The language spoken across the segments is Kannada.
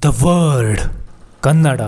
The word Kannada.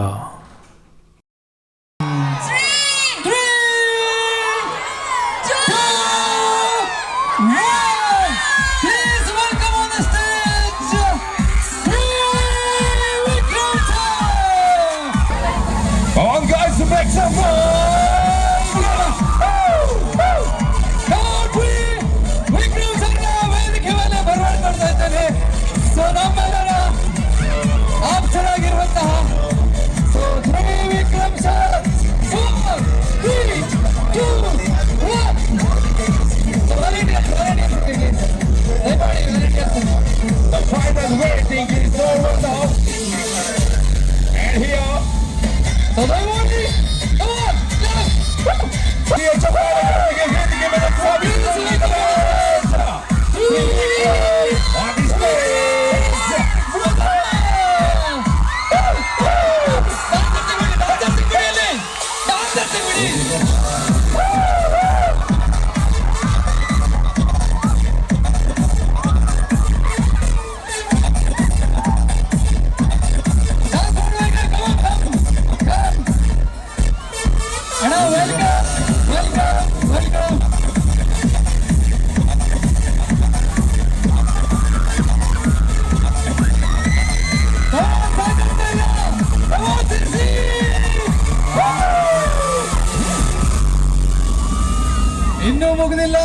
ಇನ್ನೂ ಮುಗಿದಿಲ್ಲ,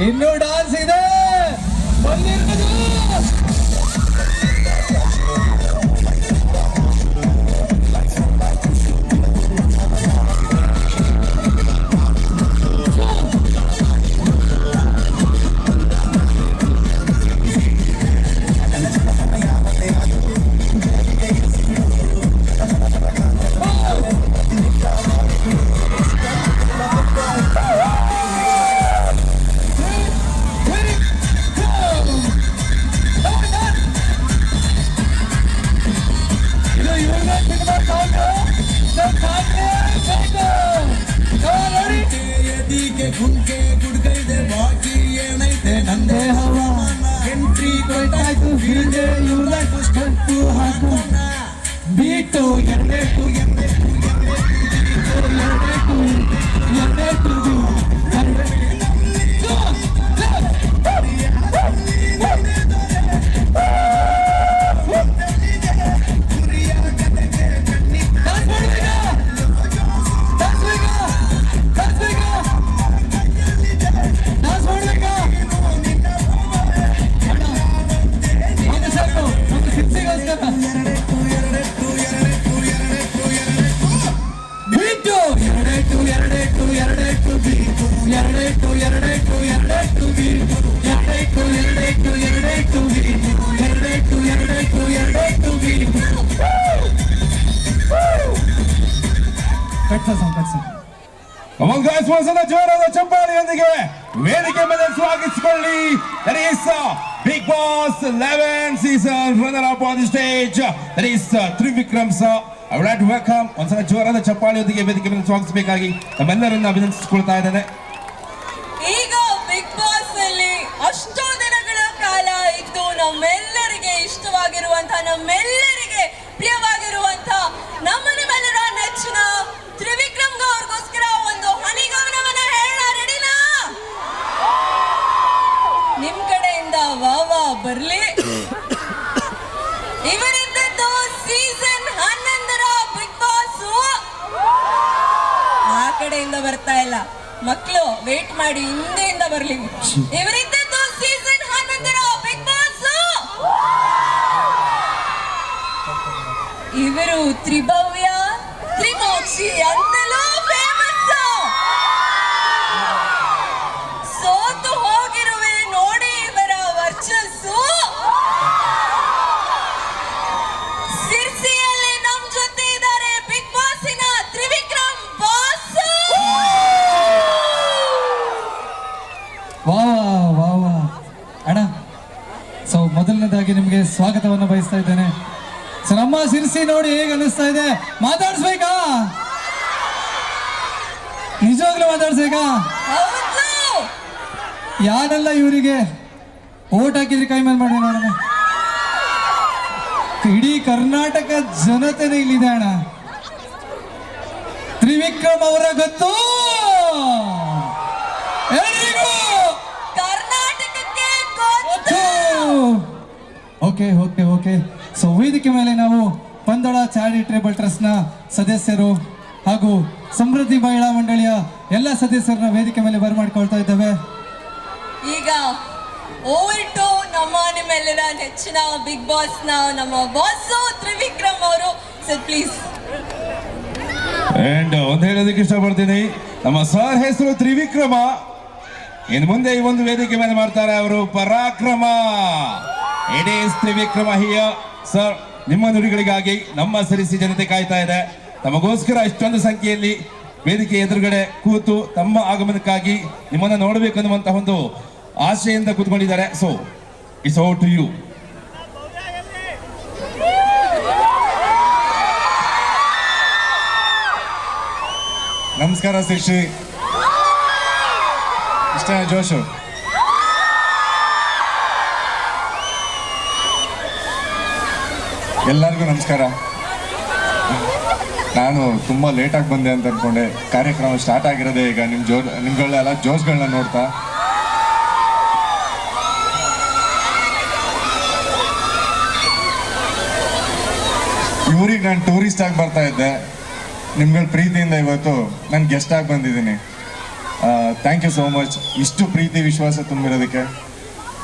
ಇನ್ನೂ ಡಾನ್ಸ್ ಇದೆ. ಬೀಟು ಎರಡೇಟು ಒಂದ್ಸಲ ಜೋರಾದ ಚಪ್ಪಾಳೆಯೊಂದಿಗೆ ವೇದಿಕೆ ಮೇಲೆ ಸ್ವಾಗತಿಸಿಕೊಳ್ಳಿ. That is Bigg Boss 11 season runner up on the stage. That is Trivikram sir. I would like to welcome ಒಂದ್ಸಲ ಜೋರಾದ ಚಪ್ಪಾಳೆಯೊಂದಿಗೆ ವೇದಿಕೆ ಮೇಲೆ ಸ್ವಾಗತಿಸಬೇಕಾಗಿ ನಮ್ಮೆಲ್ಲರನ್ನ ಅಭಿನಂದಿಸಿಕೊಳ್ತಾ ಇದ್ದೇನೆ. ಈಗ ಬಿಗ್ ಬಾಸ್ ಅಲ್ಲಿ ಅಷ್ಟೋ ದಿನಗಳ ಕಾಲ ಇದ್ದು ನಮ್ಮೆಲ್ಲರಿಗೆ ಇಷ್ಟವಾಗಿರುವಂತಹ, ನಮ್ಮೆಲ್ಲರಿಗೆ ಪ್ರಿಯವಾಗಿರುವಂತಹ, ನಮ್ಮ ನಿಮ್ಮೆಲ್ಲರ ನೆಚ್ಚಿನ ತ್ರಿವಿಕ್ರಮ್ ಅವ್ರಿಗೋಸ್ಕರ ಒಂದು ಹನಿಗವನವನ್ನ ಹೇಳೋಣ. ರೆಡಿನಾ? ನಿಮ್ ಕಡೆಯಿಂದ ವಾ ಬರ್ಲಿ. ಇವರಿದ್ದದ್ದು ಸೀಸನ್ 11ರ ಬಿಗ್ ಬಾಸ್. ಆ ಕಡೆಯಿಂದ ಬರ್ತಾ ಇಲ್ಲ ಮಕ್ಕಳು, ವೇಟ್ ಮಾಡಿ, ಹಿಂದೆಯಿಂದ ಬರ್ಲಿ. ಇವರಿದ್ದದ್ದು ಸೀಸನ್ 11ರ ಬಿಗ್ ಬಾಸ್. ಇವರು ತ್ರಿಭವ್ಯ, ತ್ರಿಮೋಕ್ಷಿ ಅಂತಲೂ ಫೇಮಸ್. ಸೋತು ಹೋಗಿರುವೆ ನೋಡಿ ಇವರ ವರ್ಚಸ್ಸು. ಸಿರ್ಸಿಯಲ್ಲಿ ನಮ್ ಜೊತೆ ಇದ್ದಾರೆ ಬಿಗ್ ಬಾಸಿನ ತ್ರಿವಿಕ್ರಮ್ ಬಾಸ್. ವಾ ಅಣ್ಣ, ಸೊ ಮೊದಲನೇದಾಗಿ ನಿಮ್ಗೆ ಸ್ವಾಗತವನ್ನು ಬಯಸ್ತಾ ಇದ್ದೇನೆ. ಸೊ ನಮ್ಮ ಸಿರ್ಸಿ ನೋಡಿ ಹೇಗೆ ಅನಿಸ್ತಾ ಇದೆ? ಮಾತಾಡ್ಸ್ಬೇಕಾ? ನಿಜವಾಗ್ಲೂ ಮಾತಾಡ್ಸ್ಬೇಕಾ? ಯಾರೆಲ್ಲ ಇವರಿಗೆ ಓಟ್ ಹಾಕಿದ್ರಿ ಕೈ ಮೇಲೆ ಮಾಡಿ ನೋಡೋಣ. ಇಡೀ ಕರ್ನಾಟಕ ಜನತೆನೇ ಇಲ್ಲಿದೆ ಅಣ್ಣ. ತ್ರಿವಿಕ್ರಮ್ ಅವರ ಗೊತ್ತು ಎಲ್ರಿಗೂ. ಕರ್ನಾಟಕಕ್ಕೆ ಗೊತ್ತು. Okay okay okay. ಸೊ ವೇದಿಕೆ ಮೇಲೆ ನಾವು ಪಂದಳ ಚಾರಿಟೇಬಲ್ ಟ್ರಸ್ಟ್ನ ಸದಸ್ಯರು ಹಾಗೂ ಸಮೃದ್ಧಿ ಮಹಿಳಾ ಮಂಡಳಿಯ ಎಲ್ಲ ಸದಸ್ಯರನ್ನ ವೇದಿಕೆ ಮೇಲೆ ಬರಮಾಡ್ಕೊಳ್ತಾ ಇದ್ದೇವೆ. ಈಗ ಓವರ್ ಟು ನಮ್ಮ ನಿಮ್ಮೆಲ್ಲರ ನೆಚ್ಚಿನ ಬಿಗ್ ಬಾಸ್ ನ ನಮ್ಮ ಬಾಸ್ ತ್ರಿವಿಕ್ರಮ್ ಅವರು. Sir please. ಅಂಡ್ ಒಂದು ಹೇಳೋದಕ್ಕೆ ಇಷ್ಟಪಡ್ತೀನಿ, ನಮ್ಮ ಸರ್ ಹೆಸರು ತ್ರಿವಿಕ್ರಮ. ಇನ್ನು ಮುಂದೆ ಈ ಒಂದು ವೇದಿಕೆ ಮೇಲೆ ಮಾಡ್ತಾರೆ ಅವರು ಪರಾಕ್ರಮ. It is Trivikrama here. Sir, ನಿಮ್ಮ ನುಡಿಗಳಿಗಾಗಿ ನಮ್ಮ ಸಿರಿಸಿ ಜನತೆ ಕಾಯ್ತಾ ಇದೆ. ತಮಗೋಸ್ಕರ ಇಷ್ಟೊಂದು ಸಂಖ್ಯೆಯಲ್ಲಿ ವೇದಿಕೆ ಎದುರುಗಡೆ ಕೂತು ತಮ್ಮ ಆಗಮನಕ್ಕಾಗಿ ನಿಮ್ಮನ್ನ ನೋಡಬೇಕು ಅನ್ನುವಂತಹ ಒಂದು ಆಶೆಯಿಂದ ಕೂತ್ಕೊಂಡಿದ್ದಾರೆ. So it's over to you. ನಮಸ್ಕಾರ ಶ್ರೀ. ಇಷ್ಟ ಜೋಶು. ಎಲ್ಲರಿಗೂ ನಮಸ್ಕಾರ. ನಾನು ತುಂಬ ಲೇಟಾಗಿ ಬಂದೆ ಅಂತ ಅಂದ್ಕೊಂಡೆ. ಕಾರ್ಯಕ್ರಮ ಸ್ಟಾರ್ಟ್ ಆಗಿರೋದೇ ಈಗ. ನಿಮ್ಗಳೆಲ್ಲ ಜೋಶ್ಗಳನ್ನ ನೋಡ್ತಾ ಇವ್ರಿಗೆ ನಾನು ಟೂರಿಸ್ಟ್ ಆಗಿ ಬರ್ತಾ ಇದ್ದೆ. ನಿಮ್ಗಳ ಪ್ರೀತಿಯಿಂದ ಇವತ್ತು ನಾನು ಗೆಸ್ಟ್ ಆಗಿ ಬಂದಿದ್ದೀನಿ. ಥ್ಯಾಂಕ್ ಯು ಸೋ ಮಚ್ ಇಷ್ಟು ಪ್ರೀತಿ ವಿಶ್ವಾಸ ತುಂಬಿರೋದಕ್ಕೆ.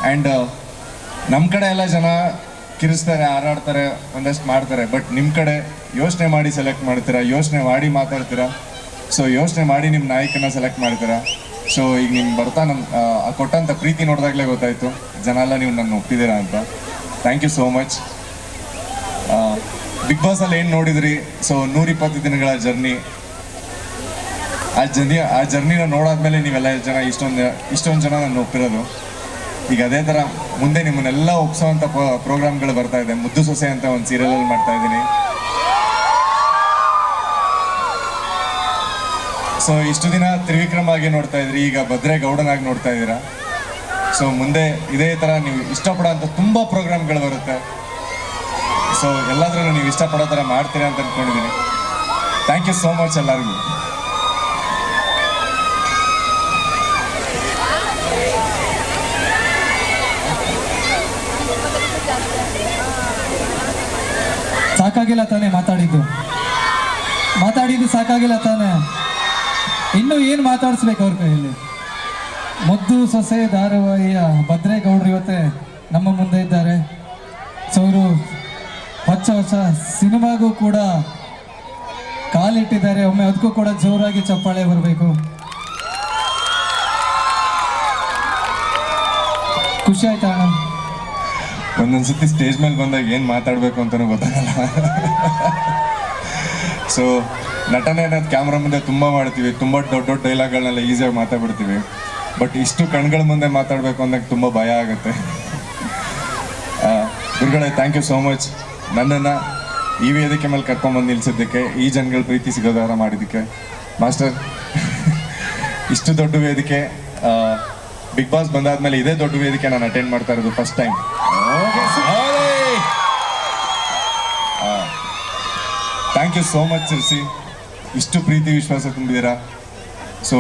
ಆ್ಯಂಡ್ ನಮ್ಮ ಕಡೆ ಎಲ್ಲ ಜನ ಕಿರಿಸ್ತಾರೆ, ಹಾರಾಡ್ತಾರೆ, ಒಂದಷ್ಟು ಮಾಡ್ತಾರೆ. ಬಟ್ ನಿಮ್ಮ ಕಡೆ ಯೋಚನೆ ಮಾಡಿ ಸೆಲೆಕ್ಟ್ ಮಾಡ್ತೀರಾ, ಯೋಚನೆ ಮಾಡಿ ಮಾತಾಡ್ತೀರಾ. ಸೊ ಯೋಚನೆ ಮಾಡಿ ನಿಮ್ಮ ನಾಯಕನ ಸೆಲೆಕ್ಟ್ ಮಾಡ್ತೀರಾ. ಸೊ ಈಗ ನಿಮ್ಗೆ ಬರ್ತಾ ನಮ್ಮ ಕೊಟ್ಟಂಥ ಪ್ರೀತಿ ನೋಡಿದಾಗಲೇ ಗೊತ್ತಾಯಿತು ಜನ ಎಲ್ಲ ನೀವು ನನ್ನ ಒಪ್ಪಿದ್ದೀರಾ ಅಂತ. Thank you so much. Big ಬಾಸಲ್ಲಿ ಏನು ನೋಡಿದ್ರಿ? ಸೊ 120 ದಿನಗಳ ಜರ್ನಿ. ಆ ಜರ್ನಿನ ನೋಡಾದ್ಮೇಲೆ ನೀವೆಲ್ಲ ಇಷ್ಟೊಂದು ಜನ ನಾನು ಒಪ್ಪಿರೋದು. ಈಗ ಅದೇ ಥರ ಮುಂದೆ ನಿಮ್ಮನ್ನೆಲ್ಲ ಒಪ್ಸೋವಂಥ ಪ್ರೋಗ್ರಾಮ್ಗಳು ಬರ್ತಾ ಇದೆ. ಮುದ್ದು ಸೊಸೆ ಅಂತ ಒಂದು ಸೀರಿಯಲಲ್ಲಿ ಮಾಡ್ತಾ ಇದ್ದೀನಿ. ಸೊ ಇಷ್ಟು ದಿನ ತ್ರಿವಿಕ್ರಮ್ ಆಗಿ ನೋಡ್ತಾ ಇದ್ರಿ, ಈಗ ಭದ್ರೆ ಗೌಡನಾಗಿ ನೋಡ್ತಾ ಇದ್ದೀರಾ. ಸೊ ಮುಂದೆ ಇದೇ ಥರ ನೀವು ಇಷ್ಟಪಡೋಂಥ ತುಂಬ ಪ್ರೋಗ್ರಾಮ್ಗಳು ಬರುತ್ತೆ. ಸೊ ಎಲ್ಲಾದ್ರೂ ನೀವು ಇಷ್ಟಪಡೋ ಥರ ಮಾಡ್ತೀರಾ ಅಂತ ಅಂದ್ಕೊಂಡಿದ್ದೀನಿ. ಥ್ಯಾಂಕ್ ಯು ಸೋ ಮಚ್ ಎಲ್ಲರಿಗೂ. ಸಾಕಾಗಿಲ್ಲ ತಾನೇ ಮಾತಾಡಿದ್ದು ಸಾಕಾಗಿಲ್ಲ ತಾನೇ? ಇನ್ನು ಏನು ಮಾತಾಡಿಸ್ಬೇಕು ಅವ್ರ ಕೈಯಲ್ಲಿ? ಮುದ್ದು ಸೊಸೆ ಧಾರಾವಾಹಿಯ ಭದ್ರೇಗೌಡರು ಇವತ್ತೇ ನಮ್ಮ ಮುಂದೆ ಇದ್ದಾರೆ. ಸೊ ಇವರು ಹೊಸ ಸಿನಿಮಾಗೂ ಕೂಡ ಕಾಲಿಟ್ಟಿದ್ದಾರೆ. ಒಮ್ಮೆ ಅದಕ್ಕೂ ಕೂಡ ಜೋರಾಗಿ ಚಪ್ಪಾಳೆ ಬರಬೇಕು. ಖುಷಿ ಆಯ್ತಾ ಅಣ್ಣ? ಒಂದೊಂದ್ಸತಿ ಸ್ಟೇಜ್ ಮೇಲೆ ಬಂದಾಗ ಏನು ಮಾತಾಡಬೇಕು ಅಂತಲೂ ಗೊತ್ತಾಗಲ್ಲ. ಸೊ ನಟನೆ ಅನ್ನೋದು ಕ್ಯಾಮ್ರಾ ಮುಂದೆ ತುಂಬ ಮಾಡ್ತೀವಿ, ತುಂಬ ದೊಡ್ಡ ದೊಡ್ಡ ಡೈಲಾಗ್ಗಳನ್ನೆಲ್ಲ ಈಸಿಯಾಗಿ ಮಾತಾಡ್ಬಿಡ್ತೀವಿ. ಬಟ್ ಇಷ್ಟು ಕಣ್ಗಳ ಮುಂದೆ ಮಾತಾಡಬೇಕು ಅಂದಾಗ ತುಂಬ ಭಯ ಆಗುತ್ತೆ. ಗುರುಗಳೇ, ಥ್ಯಾಂಕ್ ಯು ಸೋ ಮಚ್. ನನ್ನನ್ನು ಈ ವೇದಿಕೆ ಮೇಲೆ ಕರ್ಕೊಂಡ್ಬಂದು ನಿಲ್ಸಿದ್ದಕ್ಕೆ, ಈ ಜನಗಳ ಪ್ರೀತಿ ಸಿಗೋದಾರ ಮಾಡಿದ್ದಕ್ಕೆ. ಮಾಸ್ಟರ್, ಇಷ್ಟು ದೊಡ್ಡ ವೇದಿಕೆ ಬಿಗ್ ಬಾಸ್ ಬಂದಾದ್ಮೇಲೆ ಇದೇ ದೊಡ್ಡ ವೇದಿಕೆ ನಾನು ಅಟೆಂಡ್ ಮಾಡ್ತಾ ಇರೋದು first time. Thank you so much Sirsi. ಇಷ್ಟು ಪ್ರೀತಿ ವಿಶ್ವಾಸ ತುಂಬಿದ್ದೀರಾ. ಸೊ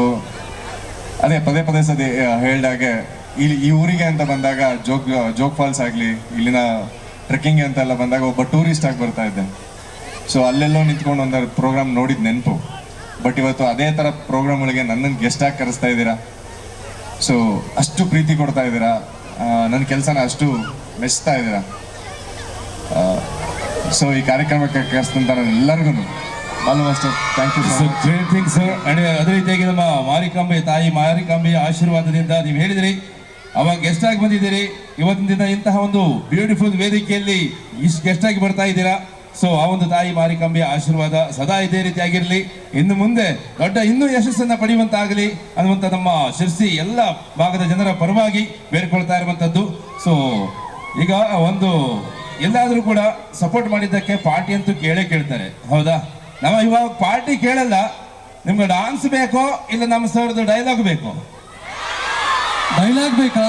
ಅದೇ ಪದೇ ಸದೇ ಹೇಳ್ದಾಗೆ ಈ ಊರಿಗೆ ಅಂತ ಬಂದಾಗ ಜೋಗ್ ಫಾಲ್ಸ್ ಆಗಲಿ, ಇಲ್ಲಿನ ಟ್ರೆಕ್ಕಿಂಗ್ ಅಂತೆಲ್ಲ ಬಂದಾಗ ಒಬ್ಬ ಟೂರಿಸ್ಟ್ ಆಗಿ ಬರ್ತಾ ಇದ್ದೆ. ಸೊ ಅಲ್ಲೆಲ್ಲೋ ನಿಂತ್ಕೊಂಡು ಒಂದು ಪ್ರೋಗ್ರಾಮ್ ನೋಡಿದ ನೆನಪು. ಬಟ್ ಇವತ್ತು ಅದೇ ಥರ ಪ್ರೋಗ್ರಾಮ್ಗಳಿಗೆ ನನ್ನನ್ನು ಗೆಸ್ಟ್ ಆಗಿ ಕರೆಸ್ತಾ ಇದ್ದೀರಾ. ಸೊ ಅಷ್ಟು ಪ್ರೀತಿ ಕೊಡ್ತಾ ಇದ್ದೀರಾ, ನನ್ನ ಕೆಲಸನ ಅಷ್ಟು ಮೆಚ್ತಾ ಇದ್ದೀರಾ. ಸೊ ಈ ಕಾರ್ಯಕ್ರಮಕ್ಕೆ ಕರೆಸ್ತಂತ ನಾನು ಎಲ್ಲರಿಗೂ master thank you sir. Great thing sir. And ಅದೇ ರೀತಿಯಾಗಿ ನಮ್ಮ ತಾಯಿ ಮಾರಿಕಾಂಬೆಯ ಆಶೀರ್ವಾದದಿಂದ ನೀವು ಹೇಳಿದ್ರಿ, ಅವಾಗ ಗೆಸ್ಟ್ ಆಗಿ ಬಂದಿದ್ದೀರಿ. ಇವತ್ತಿನ ದಿನ ಇಂತಹ ಒಂದು ಬ್ಯೂಟಿಫುಲ್ ವೇದಿಕೆಯಲ್ಲಿ ಇಷ್ಟು ಗೆಸ್ಟ್ ಆಗಿ ಬರ್ತಾ ಇದ್ದೀರಾ. ಸೊ ಆ ಒಂದು ತಾಯಿ ಮಾರಿಕಾಂಬೆಯ ಆಶೀರ್ವಾದ ಸದಾ ಇದೇ ರೀತಿಯಾಗಿರಲಿ. ಇನ್ನು ಮುಂದೆ ಇನ್ನೂ ಯಶಸ್ಸನ್ನು ಪಡೆಯುವಂತಾಗಲಿ ಅನ್ನುವಂಥ ನಮ್ಮ ಶಿರ್ಸಿ ಎಲ್ಲ ಭಾಗದ ಜನರ ಪರವಾಗಿ ಬೇಡ್ಕೊಳ್ತಾ ಇರುವಂಥದ್ದು. ಸೊ ಈಗ ಒಂದು ಎಲ್ಲಾದರೂ ಕೂಡ ಸಪೋರ್ಟ್ ಮಾಡಿದ್ದಕ್ಕೆ ಪಾರ್ಟಿ ಅಂತೂ ಕೇಳ್ತಾರೆ, ಹೌದಾ? ನಾವು ಇವಾಗ ಪಾರ್ಟಿ ಕೇಳಲ್ಲ. ನಿಮ್ಗೆ ಡಾನ್ಸ್ ಬೇಕೋ ಇಲ್ಲ ನಮ್ಮ ಸರ್ದು ಡೈಲಾಗ್ ಬೇಕೋ? ಡೈಲಾಗ್ ಬೇಕಾ?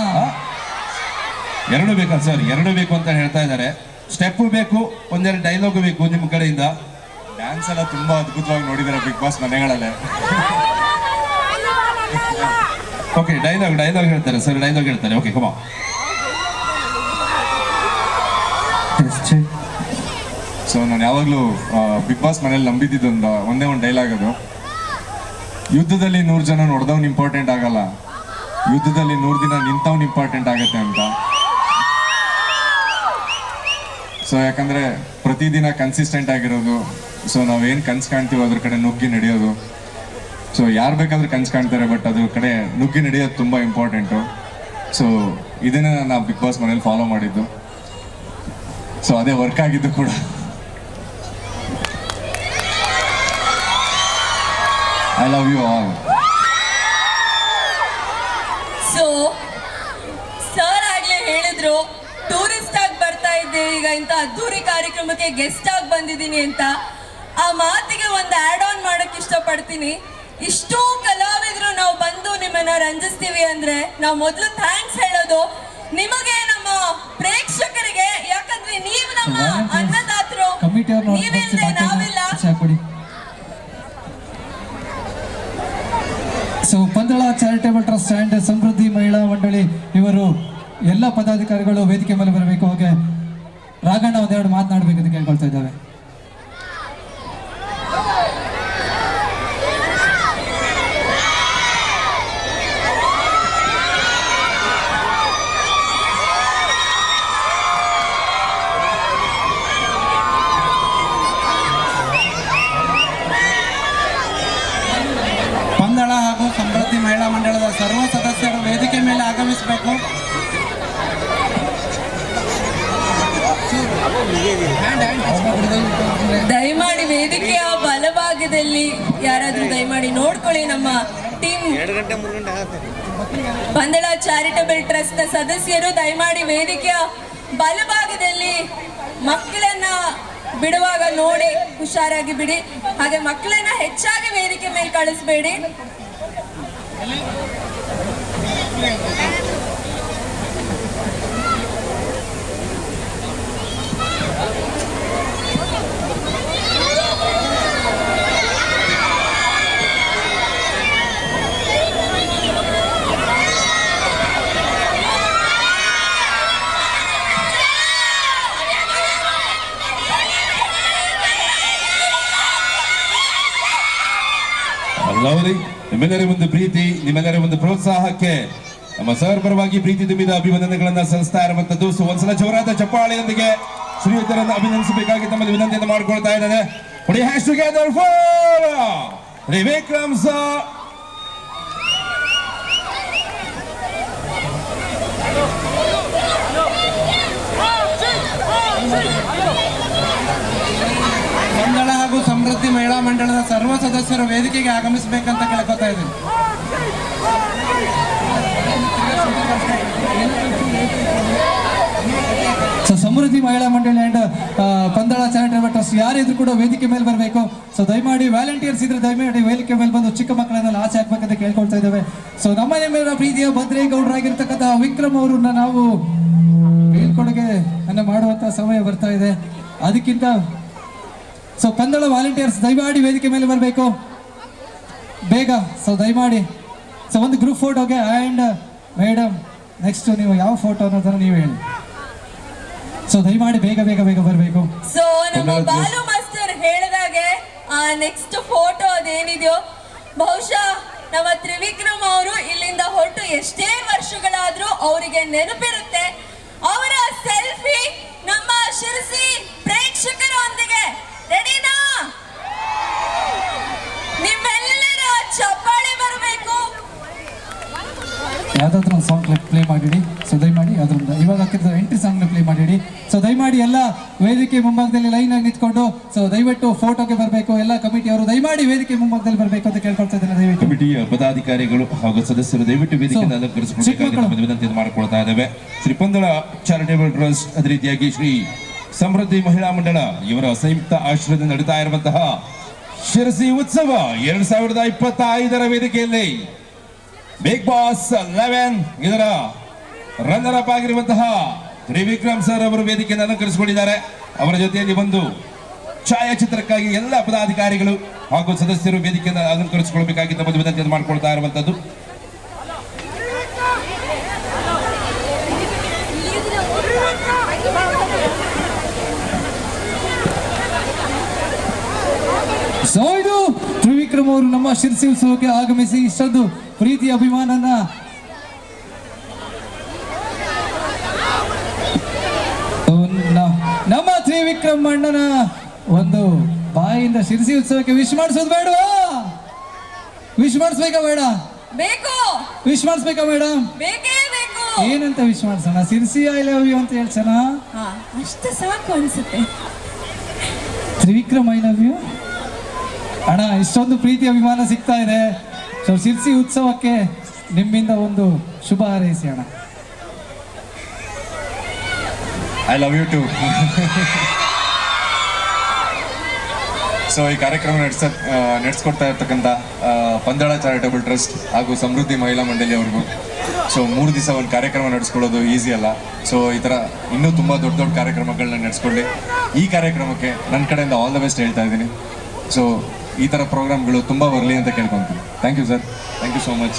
ಎರಡು ಬೇಕಾ ಸರ್? ಎರಡು ಬೇಕು ಅಂತ ಹೇಳ್ತಾ ಇದ್ದಾರೆ. ಸ್ಟೆಪ್ ಬೇಕು, ಒಂದೆರಡು ಡೈಲಾಗ್ ಬೇಕು ನಿಮ್ಮ ಕಡೆಯಿಂದ. ಡ್ಯಾನ್ಸ್ ಎಲ್ಲ ತುಂಬಾ ಅದ್ಭುತವಾಗಿ ನೋಡಿದ್ದಾರೆ ಬಿಗ್ ಬಾಸ್ ಮನೆಗಳಲ್ಲೇ. ಓಕೆ, ಡೈಲಾಗ್ ಹೇಳ್ತಾರೆ ಸರ್, ಡೈಲಾಗ್ ಹೇಳ್ತಾರೆ. ಓಕೆ, ಕಮ. ಸೊ ನಾನು ಯಾವಾಗಲೂ ಬಿಗ್ ಬಾಸ್ ಮನೇಲಿ ನಂಬಿದ್ದು ಒಂದೇ ಒಂದು ಡೈಲಾಗ್ ಅದು, ಯುದ್ಧದಲ್ಲಿ 100 ಜನ ನೋಡ್ದವ್ನು ಇಂಪಾರ್ಟೆಂಟ್ ಆಗಲ್ಲ, ಯುದ್ಧದಲ್ಲಿ 100 ದಿನ ನಿಂತವ್ನು ಇಂಪಾರ್ಟೆಂಟ್ ಆಗುತ್ತೆ ಅಂತ. ಸೊ ಯಾಕಂದ್ರೆ ಪ್ರತಿದಿನ ಕನ್ಸಿಸ್ಟೆಂಟ್ ಆಗಿರೋದು, ಸೊ ನಾವೇನು ಕನ್ಸು ಕಾಣ್ತೀವೋ ಅದ್ರ ಕಡೆ ನುಗ್ಗಿ ನಡೆಯೋದು. ಸೊ ಯಾರು ಬೇಕಾದ್ರೂ ಕನ್ಸು ಕಾಣ್ತಾರೆ, ಬಟ್ ಅದ್ರ ಕಡೆ ನುಗ್ಗಿ ನಡೆಯೋದು ತುಂಬ ಇಂಪಾರ್ಟೆಂಟು. ಸೊ ಇದನ್ನೇ ನಾನು ಬಿಗ್ ಬಾಸ್ ಮನೇಲಿ ಫಾಲೋ ಮಾಡಿದ್ದು. ಸೊ ಅದೇ ವರ್ಕ್ ಆಗಿದ್ದು ಕೂಡ. I love you all. So sir ಆಗ್ಲೇ ಹೇಳಿದ್ರು ಟೂರಿಸ್ಟ್ ಆಗಿ ಬರ್ತಾ ಇದ್ದೆ, ಈಗ ಇಂಥ ಅದ್ದೂರಿ ಕಾರ್ಯಕ್ರಮಕ್ಕೆ ಗೆಸ್ಟ್ ಆಗಿ ಬಂದಿದ್ದೀನಿ ಅಂತ. ಆ ಮಾತಿಗೆ ಒಂದು ಆಡ್ ಆನ್ ಮಾಡಕ್ ಇಷ್ಟಪಡ್ತೀನಿ. ಇಷ್ಟೂ ಕಲಾವಿದರು ನಾವು ಬಂದು ನಿಮ್ಮನ್ನ ರಂಜಿಸ್ತೀವಿ ಅಂದ್ರೆ ನಾವು ಮೊದಲು ಥ್ಯಾಂಕ್ಸ್ ಹೇಳೋದು ನಿಮಗೆ, ನಮ್ಮ ಪ್ರೇಕ್ಷಕರಿಗೆ. ಯಾಕಂದ್ರೆ ನೀವು ನಮ್ಮ ಅನ್ನದಾತರು, ನೀವಿಲ್ಲದೆ ನಾವಿಲ್ಲ. So Pandala charitable trust and Samruddhi Mahila Mandali ಇವರು ಎಲ್ಲ ಪದಾಧಿಕಾರಿಗಳು ವೇದಿಕೆ ಮೇಲೆ ಬರಬೇಕು. ಹಾಗೆ ರಾಘಣ್ಣ ಒಂದೆರಡು ಮಾತನಾಡಬೇಕಂತ ಕೇಳ್ಕೊಳ್ತಾ ಇದ್ದಾವೆ. ಪಂದಳ ಹಾಗೂ ಸಮೃದ್ಧಿ ಮಹಿಳಾ ಮಂಡಳದ ಸರ್ವ ಸದಸ್ಯರು ವೇದಿಕೆ ಮೇಲೆ ಆಗಮಿಸಬೇಕು. ದಯಮಾಡಿ ವೇದಿಕೆಯ ಬಲಭಾಗದಲ್ಲಿ ಯಾರಾದ್ರೂ ದಯಮಾಡಿ ನೋಡ್ಕೊಳ್ಳಿ. ನಮ್ಮ ಟೀಮ್ ಪಂದಳ ಚಾರಿಟಬಲ್ ಟ್ರಸ್ಟ್ ನ ಸದಸ್ಯರು ದಯಮಾಡಿ ವೇದಿಕೆಯ ಬಲಭಾಗದಲ್ಲಿ ಮಕ್ಕಳನ್ನ ಬಿಡುವಾಗ ನೋಡಿ ಹುಷಾರಾಗಿ ಬಿಡಿ. ಹಾಗೆ ಮಕ್ಕಳನ್ನ ಹೆಚ್ಚಾಗಿ ವೇದಿಕೆ ಮೇಲೆ ಕಳಿಸ್ಬೇಡಿ. ಲವ್ಲಿ, ನಿಮ್ಮೆಲ್ಲರ ಒಂದು ಪ್ರೀತಿ, ನಿಮ್ಮೆಲ್ಲರ ಒಂದು ಪ್ರೋತ್ಸಾಹಕ್ಕೆ ನಮ್ಮ ಸರ್ ಪರವಾಗಿ ಪ್ರೀತಿ ತುಂಬಿದ ಅಭಿನಂದನೆಗಳನ್ನ ಸಲ್ಲಿಸ್ತಾ ಇರುವಂತದ್ದು. ಸೊ ಒಂದ್ಸಲ ಜೋರಾದ ಚಪ್ಪಾಳೆಯೊಂದಿಗೆ ಶ್ರೀಯುತರನ್ನು ಅಭಿನಂದಿಸಬೇಕಾಗಿ ತಮ್ಮಲ್ಲಿ ವಿನಂತಿಯನ್ನು ಮಾಡ್ಕೊಳ್ತಾ ಇದ್ದಾರೆ. ತ್ರಿವಿಕ್ರಮ್ ಸರ್. ಪಂದಳ ಹಾಗೂ ಸಮೃದ್ಧಿ ಮಹಿಳಾ ಮಂಡಳದ ಸರ್ವ ಸದಸ್ಯರು ವೇದಿಕೆಗೆ ಆಗಮಿಸಬೇಕಂತ ಕೇಳ್ಕೊತಾ ಇದ್ದೀನಿ. ಸೊ ಸಮೃದ್ಧಿ ಮಹಿಳಾ ಮಂಡಳಿ ಅಂಡ್ ಪಂದಳ ಚಾರಿಟೇಬಲ್ ಟ್ರಸ್ಟ್ ಯಾರಿದ್ರು ಕೂಡ ವೇದಿಕೆ ಮೇಲೆ ಬರಬೇಕು. ಸೊ ದಯಮಾಡಿ ವ್ಯಾಲಂಟಿಯರ್ಸ್ ಇದ್ರೆ ದಯಮಾಡಿ ವೇದಿಕೆ ಮೇಲೆ ಬಂದು ಚಿಕ್ಕ ಮಕ್ಕಳನ್ನೆಲ್ಲ ಆಚೆ ಹಾಕ್ಬೇಕಂತ ಕೇಳ್ಕೊಳ್ತಾ ಇದ್ದೇವೆ. ಸೊ ನಮ್ಮ ಮೇಲಿನ ಪ್ರೀತಿಯ ಭದ್ರೇಗೌಡರಾಗಿರ್ತಕ್ಕಂಥ ವಿಕ್ರಮ್ ಅವರನ್ನ ನಾವು ಬೀಳ್ಕೊಡುಗೆ ಅನ್ನ ಮಾಡುವಂತ ಸಮಯ ಬರ್ತಾ ಇದೆ. ಅದಕ್ಕಿಂತ ಸೊ ಪಂದಳ ವಾಲಂಟಿಯರ್ಸ್ ದಯಮಾಡಿ ವೇದಿಕೆ ಮೇಲೆ ಬರಬೇಕು ಬೇಗ. ಸೊ ದಯಮಾಡಿ ಸೊ ಒಂದು ಗ್ರೂಪ್ ಫೋಟೋಗೆ ಆ್ಯಂಡ್ ಮೇಡಮ್ ನೆಕ್ಸ್ಟ್ ನೀವು ಯಾವ ಫೋಟೋ ಅನ್ನೋದನ್ನ ನೀವು ಹೇಳಿ. ಸೊ ದಯಮಾಡಿ ಬೇಗ ಬೇಗ ಬೇಗ ಬರಬೇಕು. ಸೊ ನಮ್ಮ ಬಾಲು ಮಾಸ್ಟರ್ ಹೇಳಿದಾಗೆ ನೆಕ್ಸ್ಟ್ ಫೋಟೋ ಅದೇನಿದೆಯೋ ಬಹುಶಃ ನಮ್ಮ ತ್ರಿವಿಕ್ರಮ್ ಅವರು ಇಲ್ಲಿಂದ ಹೊರಟು ಎಷ್ಟೇ ವರ್ಷಗಳಾದ್ರೂ ಅವರಿಗೆ ನೆನಪಿರುತ್ತೆ. ಅವರ ಸೆಲ್ಫಿ ನಮ್ಮ ಶಿರಸಿ ಪ್ರೇಕ್ಷಕರೊಂದಿಗೆ. ರೆಡಿನಾ? ನಿಮ್ಮೆಲ್ಲರ ಚಪ್ಪಾಳೆ ಬರಬೇಕು. ಯಾವ್ದಾದ್ರು ಒಂದು ಸಾಂಗ್ ಪ್ಲೇ ಮಾಡಿಡಿ. ಸೊ ದಯಮಾಡಿ ಅದ್ರಿಂದ ಇವಾಗ ಹಾಕಿದ್ರೆ ಎಂಟ್ರಿ ಸಾಂಗ್ನ ಪ್ಲೇ ಮಾಡಿಡಿ. ಸೊ ದಯಮಾಡಿ ಎಲ್ಲ ವೇದಿಕೆ ಮುಂಭಾಗದಲ್ಲಿ ಲೈನ್ ಆಗಿ ನಿಂತ್ಕೊಂಡು ಸೊ ದಯವಿಟ್ಟು ಫೋಟೋಗೆ ಬರಬೇಕು. ಎಲ್ಲ ಕಮಿಟಿಯವರು ದಯಮಾಡಿ ವೇದಿಕೆ ಮುಂಭಾಗದಲ್ಲಿ ಬರಬೇಕು ಅಂತ ಕೇಳ್ಕೊಳ್ತಾ ಇದ್ದೇನೆ. ದಯವಿಟ್ಟು ಕಮಿಟಿಯ ಪದಾಧಿಕಾರಿಗಳು ಹಾಗೂ ಸದಸ್ಯರು ದಯವಿಟ್ಟು ವೇದಿಕೆಯನ್ನು ಅಲಂಕರಿಸಿಕೊಳ್ಳಬೇಕಾಗಿ ನಮ್ಮ ವಿನಂತಿಯನ್ನು ಮಾಡಿಕೊಳ್ತಾ ಇದ್ದೇವೆ. ಶ್ರೀ ಪಂದಳ ಚಾರಿಟೇಬಲ್ ಟ್ರಸ್ಟ್, ಅದೇ ರೀತಿಯಾಗಿ ಶ್ರೀ ಸಮೃದ್ಧಿ ಮಹಿಳಾ ಮಂಡಳ ಇವರ ಸಂಯುಕ್ತ ಆಶ್ರಯದಿಂದ ನಡೀತಾ ಇರುವಂತಹ ಶಿರಸಿ ಉತ್ಸವ 2025ರ ವೇದಿಕೆಯಲ್ಲಿ ಬಿಗ್ ಬಾಸ್ 11 ಇದರ ರನ್ನರ್ ಅಪ್ ಆಗಿರುವಂತಹ ತ್ರಿವಿಕ್ರಮ್ ಸರ್ ಅವರು ವೇದಿಕೆಯನ್ನು ಅಲಂಕರಿಸಿಕೊಂಡಿದ್ದಾರೆ. ಅವರ ಜೊತೆಯಲ್ಲಿ ಒಂದು ಛಾಯಾಚಿತ್ರಕ್ಕಾಗಿ ಎಲ್ಲ ಪದಾಧಿಕಾರಿಗಳು ಹಾಗೂ ಸದಸ್ಯರು ವೇದಿಕೆಯನ್ನು ಅಲಂಕರಿಸಿಕೊಳ್ಳಬೇಕಾಗಿ ತಮ್ಮ ವಿನಂತಿಯನ್ನು ಮಾಡಿಕೊಳ್ತಾ ಇರುವಂತದ್ದು. ಸೊ ಇದು ತ್ರಿವಿಕ್ರಮ್ ಅವರು ನಮ್ಮ ಶಿರ್ಸಿ ಉತ್ಸವಕ್ಕೆ ಆಗಮಿಸಿ ಇಷ್ಟೊಂದು ಪ್ರೀತಿ ಅಭಿಮಾನನ ನಮ್ಮ ತ್ರಿವಿಕ್ರಮ್ ಅಣ್ಣನ ಒಂದು ಬಾಯಿಂದ ಶಿರ್ಸಿ ಉತ್ಸವಕ್ಕೆ ವಿಶ್ ಮಾಡಿಸೋದು ಬೇಡವಾ? ವಿಶ್ ಮಾಡಿಸ್ಬೇಕಾ ಬೇಡ? ಬೇಕು, ವಿಶ್ ಮಾಡಿಸ್ಬೇಕಾ ಮೇಡಮ್? ಬೇಕೇ ಬೇಕು. ಏನಂತ ವಿಶ್ ಮಾಡ್ಸೋಣ? ಶಿರ್ಸಿ ಐ ಲವ್ ಯು ಅಂತ ಹೇಳ್ಸೋಣ? ಹಾ, ಅಷ್ಟು ಸಾಕು ಅನ್ಸುತ್ತೆ. ತ್ರಿವಿಕ್ರಮ್ ಐ ಲವ್ ಯು ಅಣ್ಣ. ಇಷ್ಟೊಂದು ಪ್ರೀತಿ ಅಭಿಮಾನ ಸಿಗ್ತಾ ಇದೆ. ಸೊ ಶಿರ್ಸಿ ಉತ್ಸವಕ್ಕೆ ನಿಮ್ಮಿಂದ ಒಂದು ಶುಭ ಹಾರೈಸಿ ಅಣ್ಣ. I love you too. So ಈ ಕಾರ್ಯಕ್ರಮ ನಡೆಸ್ಕೊಡ್ತಾ ಇರ್ತಕ್ಕಂಥ ಪಂದಳ ಚಾರಿಟಬಲ್ ಟ್ರಸ್ಟ್ ಹಾಗೂ ಸಮೃದ್ಧಿ ಮಹಿಳಾ ಮಂಡಳಿ ಅವ್ರಿಗೂ ಸೊ 3 ದಿವಸ ಒಂದು ಕಾರ್ಯಕ್ರಮ ನಡೆಸ್ಕೊಳ್ಳೋದು ಈಸಿ ಅಲ್ಲ. ಸೊ ಈ ಥರ ಇನ್ನೂ ತುಂಬ ದೊಡ್ಡ ದೊಡ್ಡ ಕಾರ್ಯಕ್ರಮಗಳನ್ನ ನಡೆಸ್ಕೊಳ್ಳಿ. ಈ ಕಾರ್ಯಕ್ರಮಕ್ಕೆ ನನ್ನ ಕಡೆಯಿಂದ ಆಲ್ ದ ಬೆಸ್ಟ್ ಹೇಳ್ತಾ ಇದ್ದೀನಿ. ಸೊ ಈ ಥರ ಪ್ರೋಗ್ರಾಮ್ಗಳು ತುಂಬ ಬರಲಿ ಅಂತ ಕೇಳ್ಕೊತೀನಿ. Thank you sir, thank you so much.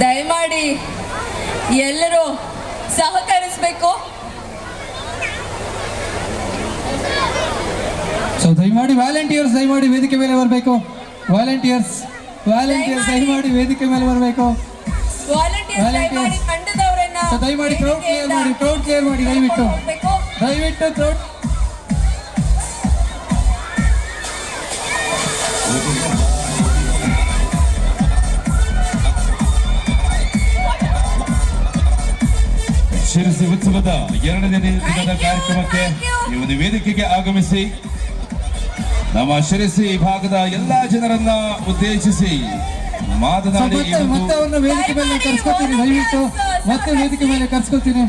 ದಯಮಾಡಿ ಎಲ್ಲರೂ ಸಹಕರಿಸಬೇಕು. ಸೊ ದಯಮಾಡಿ ವಾಲಂಟಿಯರ್ಸ್ ದಯಮಾಡಿ ವೇದಿಕೆ ಮೇಲೆ ಬರಬೇಕು. ವಾಲಂಟಿಯರ್ಸ್ ದಯಮಾಡಿ ವೇದಿಕೆ ಮೇಲೆ ಬರಬೇಕು. ವಾಲಂಟಿಯರ್ಸ್ ತಂಡದವರನ್ನ ಸೊ ದಯಮಾಡಿ ಕ್ರೌಡ್ ಕ್ಲಿಯರ್ ಮಾಡಿ ದಯವಿಟ್ಟು ಕ್ರೌಡ್. ಶಿರಸಿ ಉತ್ಸವದ 2ನೇ ದಿನದ ಕಾರ್ಯಕ್ರಮಕ್ಕೆ ಈ ಒಂದು ವೇದಿಕೆಗೆ ಆಗಮಿಸಿ ನಮ್ಮ ಶಿರಸಿ ಭಾಗದ ಎಲ್ಲಾ ಜನರನ್ನ ಉದ್ದೇಶಿಸಿ ಮಾತನಾಡಿ ಮತ್ತೆ ಅವ್ರನ್ನ ವೇದಿಕೆ ಮೇಲೆ ಕರ್ಸ್ಕೊತೀನಿ. ದಯವಿಟ್ಟು ಮತ್ತೆ ವೇದಿಕೆ ಮೇಲೆ ಕರ್ಸ್ಕೊತೀನಿ.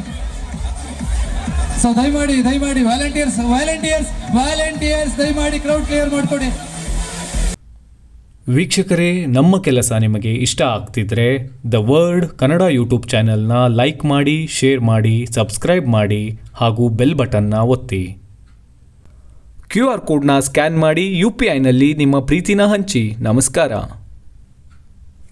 ಸೊ ದಯಮಾಡಿ ವಾಲಂಟಿಯರ್ಸ್ ದಯಮಾಡಿ ಕ್ರೌಡ್ ಕ್ಲಿಯರ್ ಮಾಡ್ಕೊಡಿ. ವೀಕ್ಷಕರೇ, ನಮ್ಮ ಕೆಲಸ ನಿಮಗೆ ಇಷ್ಟ ಆಗ್ತಿದ್ರೆ ದ ವರ್ಡ್ ಕನ್ನಡ ಯೂಟ್ಯೂಬ್ ಚಾನೆಲ್ನ ಲೈಕ್ ಮಾಡಿ, ಶೇರ್ ಮಾಡಿ, ಸಬ್ಸ್ಕ್ರೈಬ್ ಮಾಡಿ ಹಾಗೂ ಬೆಲ್ ಬಟನ್ನ ಒತ್ತಿ. QR ಕೋಡ್ನ ಸ್ಕ್ಯಾನ್ ಮಾಡಿ UPIನಲ್ಲಿ ನಿಮ್ಮ ಪ್ರೀತಿನ ಹಂಚಿ. ನಮಸ್ಕಾರ.